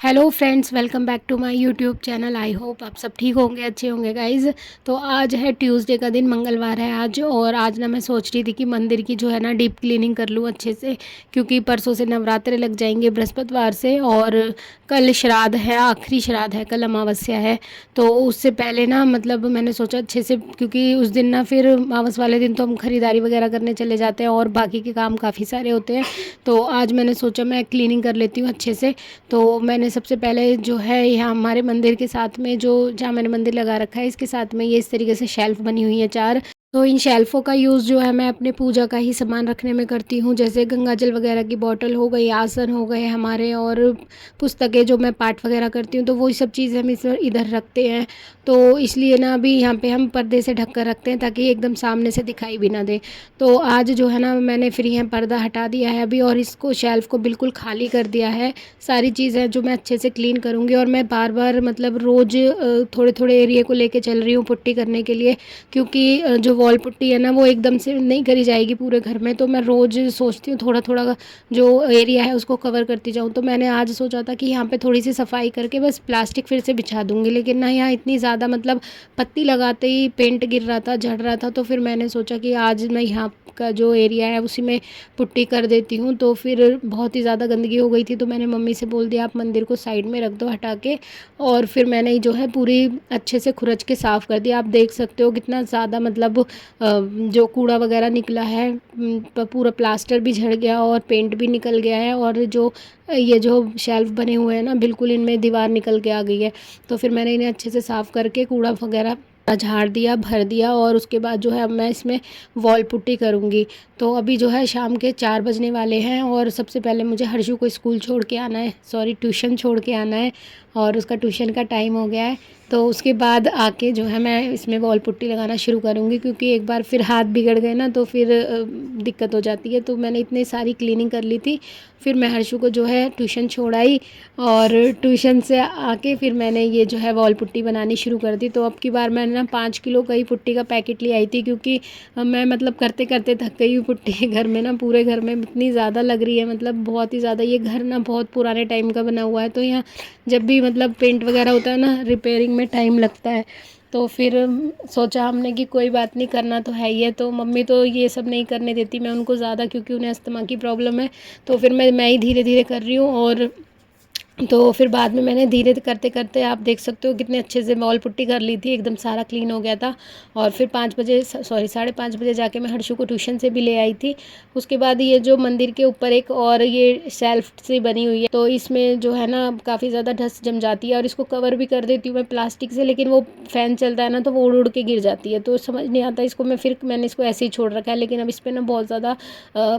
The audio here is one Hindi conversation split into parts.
Hello friends, welcome back to my YouTube channel. I hope आप सब ठीक होंगे, अच्छे होंगे गाइज़। तो आज है ट्यूसडे का दिन, मंगलवार है आज। और आज ना मैं सोच रही थी कि मंदिर की जो है ना डीप क्लीनिंग कर लूँ अच्छे से, क्योंकि परसों से नवरात्रे लग जाएंगे बृहस्पतिवार से। और कल श्राद्ध है, आखिरी श्राद्ध है, कल अमावस्या है। तो उससे पहले ना मतलब मैंने सोचा अच्छे से, क्योंकि उस दिन ना फिर अमावस वाले दिन तो हम खरीदारी वगैरह करने चले जाते हैं और बाकी के काम काफ़ी सारे होते हैं। तो आज मैंने सोचा मैं क्लीनिंग कर लेती हूँ अच्छे से। तो मैंने सबसे पहले जो है यहाँ हमारे मंदिर के साथ में, जो जहाँ मैंने मंदिर लगा रखा है, इसके साथ में ये इस तरीके से शेल्फ़ बनी हुई है 4। तो इन शेल्फ़ों का यूज़ जो है मैं अपने पूजा का ही सामान रखने में करती हूँ, जैसे गंगा जल वगैरह की बॉटल हो गई, आसन हो गए हमारे, और पुस्तकें जो मैं पाठ वगैरह करती हूँ तो वही सब चीज़ें हम इस इधर रखते हैं। तो इसलिए ना अभी यहाँ पे हम पर्दे से ढक कर रखते हैं ताकि एकदम सामने से दिखाई भी ना दे। तो आज जो है ना मैंने फिर यहाँ पर्दा हटा दिया है अभी, और इसको शेल्फ़ को बिल्कुल खाली कर दिया है। सारी चीज़ें जो मैं अच्छे से क्लीन करूँगी, और मैं बार बार मतलब रोज़ थोड़े थोड़े एरिया को लेके चल रही हूँ पुट्टी करने के लिए, क्योंकि जो वॉल पुट्टी है ना वो एकदम से नहीं करी जाएगी पूरे घर में। तो मैं रोज़ सोचती हूँ थोड़ा थोड़ा जो एरिया है उसको कवर करती जाऊँ। तो मैंने आज सोचा था कि यहाँ पे थोड़ी सी सफाई करके बस प्लास्टिक फिर से बिछा दूँगी, लेकिन ना यहाँ इतनी ज़्यादा मतलब पत्ती लगाते ही पेंट गिर रहा था, झड़ रहा था। तो फिर मैंने सोचा कि आज मैं यहाँ का जो एरिया है उसी में पुट्टी कर देती हूँ। तो फिर बहुत ही ज़्यादा गंदगी हो गई थी, तो मैंने मम्मी से बोल दिया आप मंदिर को साइड में रख दो हटा के। और फिर मैंने जो है पूरी अच्छे से खुरच के साफ़ कर दिया। आप देख सकते हो कितना ज़्यादा मतलब जो कूड़ा वगैरह निकला है, पूरा प्लास्टर भी झड़ गया और पेंट भी निकल गया है, और जो ये जो शेल्फ बने हुए हैं ना बिल्कुल इनमें दीवार निकल के आ गई है। तो फिर मैंने इन्हें अच्छे से साफ़ करके कूड़ा वगैरह झाड़ दिया, भर दिया, और उसके बाद जो है अब मैं इसमें वॉल पुट्टी करूँगी। तो अभी जो है शाम के 4 बजने वाले हैं, और सबसे पहले मुझे हर्षु को स्कूल छोड़ के आना है, सॉरी ट्यूशन छोड़ के आना है, और उसका ट्यूशन का टाइम हो गया है। तो उसके बाद आके जो है मैं इसमें वॉल पुट्टी लगाना शुरू करूँगी, क्योंकि एक बार फिर हाथ बिगड़ गए ना तो फिर दिक्कत हो जाती है। तो मैंने इतनी सारी क्लीनिंग कर ली थी। फिर मैं हर्षु को जो है ट्यूशन छोड़ आई, और ट्यूशन से आके फिर मैंने ये जो है वॉल पुट्टी बनानी शुरू कर दी। तो अब की बार मैंने ना 5 किलो का ही पुट्टी का पैकेट ले आई थी, क्योंकि मैं मतलब करते करते थक गई हूँ पुट्टी। घर में ना पूरे घर में इतनी ज़्यादा लग रही है, मतलब बहुत ही ज़्यादा। ये घर ना बहुत पुराने टाइम का बना हुआ है, तो यहाँ जब भी मतलब पेंट वगैरह होता है ना रिपेयरिंग में टाइम लगता है। तो फिर सोचा हमने कि कोई बात नहीं, करना तो है ही है। तो मम्मी तो ये सब नहीं करने देती मैं उनको ज़्यादा, क्योंकि उन्हें अस्थमा की प्रॉब्लम है। तो फिर मैं ही धीरे धीरे कर रही हूँ। और तो फिर बाद में मैंने धीरे करते करते, आप देख सकते हो कितने अच्छे से वॉल पुट्टी कर ली थी, एकदम सारा क्लीन हो गया था। और फिर 5 बजे, सॉरी 5:30 बजे जाके मैं हर्षु को ट्यूशन से भी ले आई थी। उसके बाद ये जो मंदिर के ऊपर एक और ये शेल्फ से बनी हुई है, तो इसमें जो है ना काफ़ी ज़्यादा डस्ट जम जाती है, और इसको कवर भी कर देती हूँ मैं प्लास्टिक से, लेकिन वो फ़ैन चलता है ना तो वो उड़ उड़ के गिर जाती है। तो समझ नहीं आता इसको, मैंने इसको ऐसे ही छोड़ रखा है। लेकिन अब इस पर ना बहुत ज़्यादा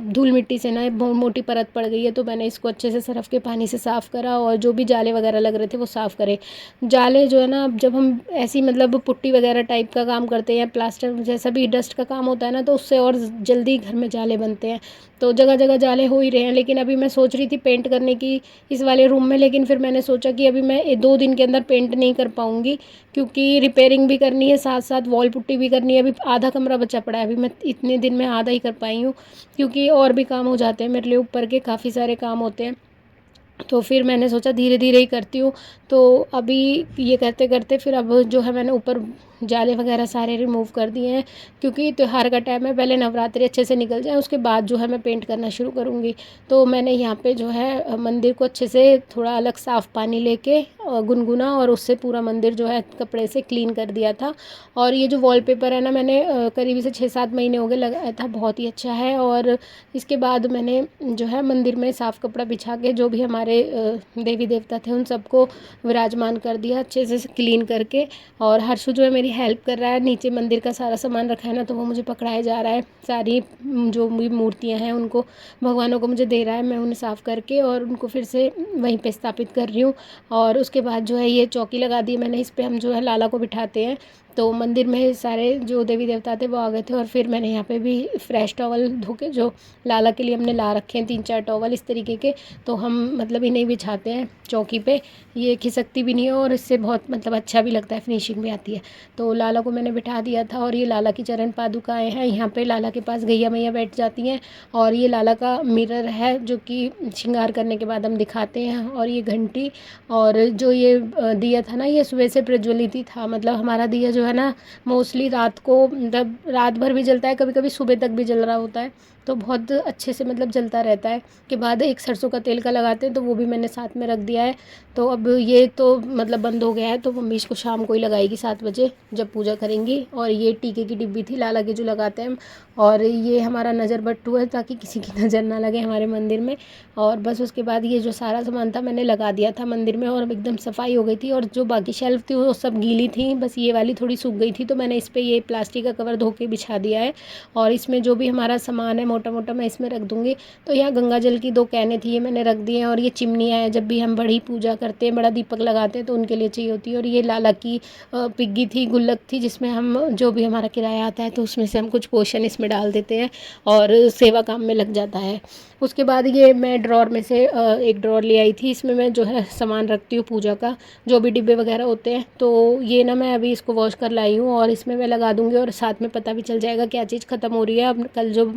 धूल मिट्टी से ना बहुत मोटी परत पड़ गई है। तो मैंने इसको अच्छे से सरफ के पानी से साफ़ करा, और जो भी जाले वगैरह लग रहे थे वो साफ़ करे। जाले जो है ना, जब हम ऐसी मतलब पुट्टी वगैरह टाइप का काम करते हैं, प्लास्टर जैसा भी डस्ट का काम होता है ना, तो उससे और जल्दी घर में जाले बनते हैं। तो जगह जगह जाले हो ही रहे हैं। लेकिन अभी मैं सोच रही थी पेंट करने की इस वाले रूम में, लेकिन फिर मैंने सोचा कि अभी मैं 2 दिन के अंदर पेंट नहीं कर पाऊँगी, क्योंकि रिपेयरिंग भी करनी है, साथ साथ वॉल पुट्टी भी करनी है। अभी आधा कमरा बचा पड़ा है, अभी मैं इतने दिन में आधा ही कर पाई हूँ, क्योंकि और भी काम हो जाते हैं मेरे लिए, ऊपर के काफ़ी सारे काम होते हैं। तो फिर मैंने सोचा धीरे धीरे ही करती हूँ। तो अभी ये करते करते फिर अब जो है मैंने ऊपर जाले वगैरह सारे रिमूव कर दिए हैं, क्योंकि त्योहार का टाइम है, पहले नवरात्रि अच्छे से निकल जाए उसके बाद जो है मैं पेंट करना शुरू करूँगी। तो मैंने यहाँ पे जो है मंदिर को अच्छे से थोड़ा अलग साफ़ पानी लेके गुनगुना, और उससे पूरा मंदिर जो है कपड़े से क्लीन कर दिया था। और ये जो वॉलपेपर है ना, मैंने करीब से 6-7 महीने हो गए लगाया था, बहुत ही अच्छा है। और इसके बाद मैंने जो है मंदिर में साफ़ कपड़ा बिछा के जो भी हमारे देवी देवता थे उन सबको विराजमान कर दिया अच्छे से क्लीन करके। और हर्षु जो है मेरी हेल्प कर रहा है, नीचे मंदिर का सारा सामान रखा है ना तो वो मुझे पकड़ाया जा रहा है, सारी जो भी मूर्तियाँ हैं उनको, भगवानों को मुझे दे रहा है, मैं उन्हें साफ़ करके और उनको फिर से वहीं पे स्थापित कर रही हूँ। और उसके बाद जो है ये चौकी लगा दी मैंने, इस पे हम जो है लाला को बिठाते हैं। तो मंदिर में सारे जो देवी देवता थे वो आ गए थे, और फिर मैंने यहाँ पे भी फ्रेश टॉवल धो के, जो लाला के लिए हमने ला रखे हैं 3-4 टॉवल इस तरीके के, तो हम मतलब इन्हें बिछाते हैं चौकी पे। ये खिसकती भी नहीं है और इससे बहुत मतलब अच्छा भी लगता है, फिनिशिंग भी आती है। तो लाला को मैंने बिठा दिया था, और ये लाला की चरण पादुकाएँ हैं। यहाँ पे लाला के पास गैया मैया बैठ जाती हैं, और ये लाला का मिरर है जो कि श्रृंगार करने के बाद हम दिखाते हैं। और ये घंटी, और जो ये दिया था ना, ये सुबह से प्रज्वलित ही था। मतलब हमारा दिया जो है ना, मोस्टली रात को, मतलब रात भर भी जलता है, कभी कभी सुबह तक भी जल रहा होता है, तो बहुत अच्छे से मतलब जलता रहता है। के बाद एक सरसों का तेल का लगाते हैं, तो वो भी मैंने साथ में रख दिया है। तो अब ये तो मतलब बंद हो गया है, तो मम्मी इसको शाम को ही लगाएगी 7 बजे जब पूजा करेंगी। और ये टीके की डिब्बी थी लाला की जो लगाते हैं हम, और ये हमारा नज़र बट्टू है ताकि किसी की नज़र ना लगे हमारे मंदिर में। और बस उसके बाद ये जो सारा सामान था मैंने लगा दिया था मंदिर में, और एकदम सफाई हो गई थी। और जो बाकी शेल्फ थी वो सब गीली थी, बस ये वाली थोड़ी सूख गई थी, तो मैंने इस पर ये प्लास्टिक का कवर धो के बिछा दिया है। और इसमें जो भी हमारा सामान है मोटा मोटा मैं इसमें रख दूँगी। तो यहाँ गंगा जल की 2 कैनें थी, ये मैंने रख दी हैं। और ये चिमनियाँ हैं, जब भी हम बड़ी पूजा करते हैं, बड़ा दीपक लगाते हैं, तो उनके लिए चाहिए होती है। और ये लाला की पिग्गी थी, गुल्लक थी, जिसमें हम जो भी हमारा किराया आता है तो उसमें से हम कुछ पोर्शन इसमें डाल देते हैं, और सेवा काम में लग जाता है। उसके बाद ये मैं ड्रॉर में से एक ड्रॉर ले आई थी, इसमें मैं जो है सामान रखती हूँ पूजा का, जो भी डिब्बे वगैरह होते हैं। तो ये ना मैं अभी इसको वॉश कर लाई हूँ, और इसमें मैं लगा दूँगी, और साथ में पता भी चल जाएगा क्या चीज़ ख़त्म हो रही है। अब कल जो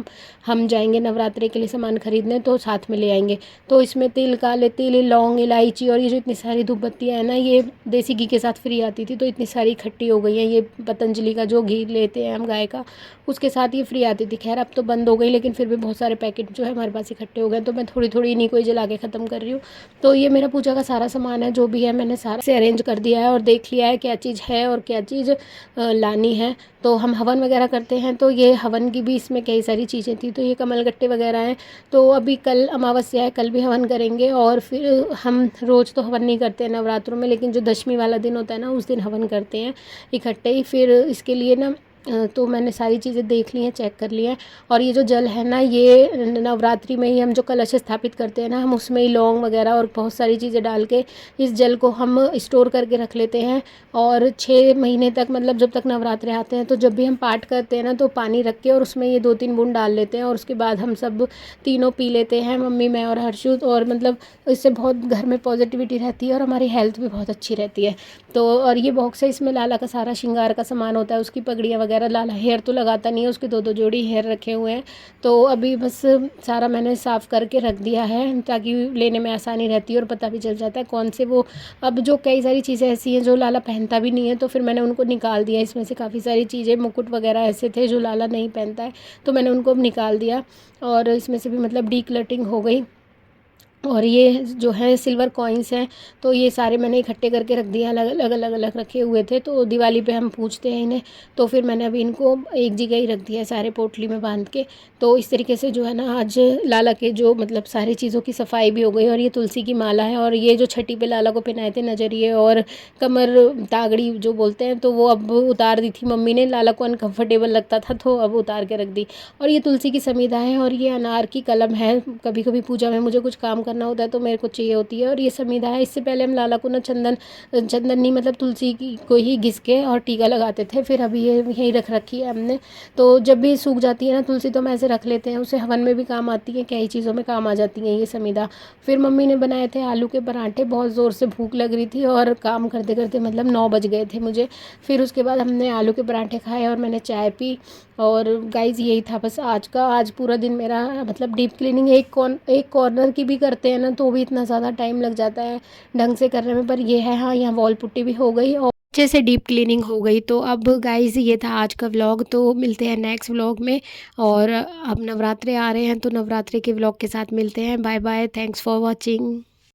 हम जाएंगे नवरात्रि के लिए सामान खरीदने, तो साथ में ले आएंगे। तो इसमें तिल, काले तिल, लौंग, इलायची, और ये जो इतनी सारी धूप बत्तियाँ हैं ना, ये देसी घी के साथ फ्री आती थी, तो इतनी सारी इकट्ठी हो गई हैं। ये पतंजलि का जो घी लेते हैं हम गाय का, उसके साथ ये फ्री आती थी। खैर अब तो बंद हो गई, लेकिन फिर भी बहुत सारे पैकेट जो है हमारे पास इकट्ठे हो गए, तो मैं थोड़ी थोड़ी इन्हीं को ही जला के ख़त्म कर रही हूँ। तो ये मेरा पूजा का सारा सामान है, जो भी है मैंने सारा से अरेंज कर दिया है, और देख लिया है क्या चीज़ है और क्या चीज़ लानी है। तो हम हवन वगैरह करते हैं, तो ये हवन की भी इसमें कई सारी चीज़ें थी। तो ये कमलगट्टे वगैरह हैं, तो अभी कल अमावस्या है, कल भी हवन करेंगे। और फिर हम रोज़ तो हवन नहीं करते हैं नवरात्रों में, लेकिन जो दशमी वाला दिन होता है ना, उस दिन हवन करते हैं इकट्ठे ही। फिर इसके लिए ना तो मैंने सारी चीज़ें देख ली हैं, चेक कर लिया है। और ये जो जल है ना, ये नवरात्रि में ही हम जो कलश स्थापित करते हैं ना, हम उसमें ही लौंग वगैरह और बहुत सारी चीज़ें डाल के इस जल को हम स्टोर करके रख लेते हैं। और 6 महीने तक, मतलब जब तक नवरात्रे आते हैं, तो जब भी हम पाठ करते हैं ना, तो पानी रख के और उसमें ये 2-3 बूंद डाल लेते हैं, और उसके बाद हम सब तीनों पी लेते हैं, मम्मी, मैं और हर्षुत। और मतलब इससे बहुत घर में पॉजिटिविटी रहती है, और हमारी हेल्थ भी बहुत अच्छी रहती है। तो और ये बॉक्स है, इसमें लाला का सारा श्रृंगार का सामान होता है, उसकी पगड़ियाँ वगैरह। लाला हेयर तो लगाता नहीं है, उसके 2-2 जोड़ी हेयर रखे हुए हैं। तो अभी बस सारा मैंने साफ़ करके रख दिया है, ताकि लेने में आसानी रहती है और पता भी चल जाता है कौन से वो। अब जो कई सारी चीज़ें ऐसी हैं जो लाला पहनता भी नहीं है, तो फिर मैंने उनको निकाल दिया। इसमें से काफ़ी सारी चीज़ें, मुकुट वगैरह ऐसे थे जो लाला नहीं पहनता है, तो मैंने उनको अब निकाल दिया। और इसमें से भी मतलब डीक्लटिंग हो गई। और ये जो है सिल्वर कॉइन्स हैं, तो ये सारे मैंने इकट्ठे करके रख दिए, अलग अलग रखे हुए थे। तो दिवाली पे हम पूजते हैं इन्हें, तो फिर मैंने अभी इनको एक जगह ही रख दिया है, सारे पोटली में बांध के। तो इस तरीके से जो है ना, आज लाला के जो मतलब सारी चीज़ों की सफाई भी हो गई। और ये तुलसी की माला है, और ये जो छठी पे लाला को पहनाए थे नजरिए और कमर तागड़ी जो बोलते हैं, तो वो अब उतार दी थी मम्मी ने। लाला को अनकम्फर्टेबल लगता था, तो अब उतार के रख दी। और ये तुलसी की समीधा है, और ये अनार की कलम है। कभी कभी पूजा में मुझे कुछ काम करना होता है तो मेरे को चाहिए होती है। और ये समीधा है, इससे पहले हम लाला को ना चंदन नहीं, मतलब तुलसी की को ही घिस के और टीका लगाते थे। फिर अभी ये यहीं रख रखी है हमने। तो जब भी सूख जाती है ना तुलसी, तो हम ऐसे रख लेते हैं, उसे हवन में भी काम आती है, कई चीज़ों में काम आ जाती हैं ये समीधा। फिर मम्मी ने बनाए थे आलू के पराठे, बहुत ज़ोर से भूख लग रही थी, और काम करते करते मतलब 9 बज गए थे मुझे। फिर उसके बाद हमने आलू के पराठे खाए, और मैंने चाय पी। और गाइज़ यही था बस आज पूरा दिन मेरा, मतलब डीप क्लीनिंग एक कॉर्नर की भी करते हैं ना, तो भी इतना ज़्यादा टाइम लग जाता है ढंग से करने में। पर ये है, हाँ, यहाँ वॉल पुट्टी भी हो गई और अच्छे से डीप क्लीनिंग हो गई। तो अब गाइज़ ये था आज का व्लॉग, तो मिलते हैं नेक्स्ट व्लॉग में। और अब नवरात्रे आ रहे हैं, तो नवरात्रे के व्लॉग के साथ मिलते हैं। Bye bye, thanks for watching.